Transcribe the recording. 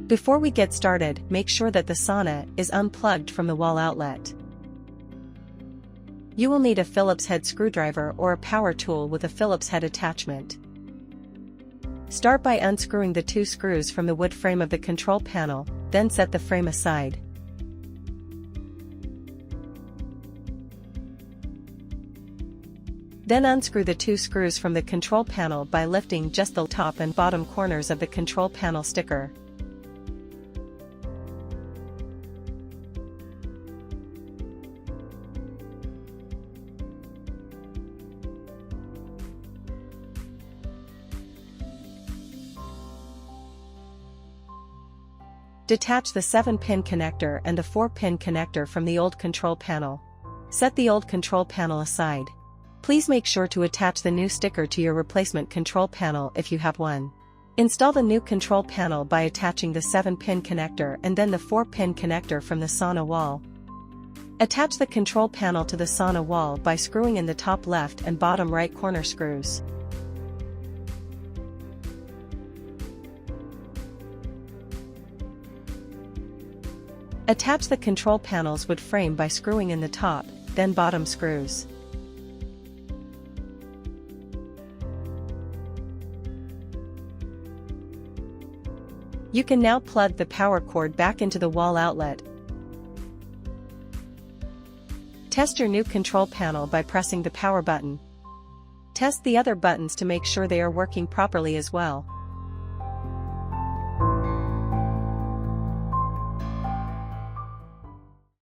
Before we get started, make sure that the sauna is unplugged from the wall outlet. You will need a Phillips head screwdriver or a power tool with a Phillips head attachment. Start by unscrewing the 2 screws from the wood frame of the control panel, then set the frame aside. Then unscrew the 2 screws from the control panel by lifting just the top and bottom corners of the control panel sticker. Detach the 7-pin connector and the 4-pin connector from the old control panel. Set the old control panel aside. Please make sure to attach the new sticker to your replacement control panel if you have one. Install the new control panel by attaching the 7-pin connector and then the 4-pin connector from the sauna wall. Attach the control panel to the sauna wall by screwing in the top left and bottom right corner screws. Attach the control panel's wood frame by screwing in the top, then bottom screws. You can now plug the power cord back into the wall outlet. Test your new control panel by pressing the power button. Test the other buttons to make sure they are working properly as well.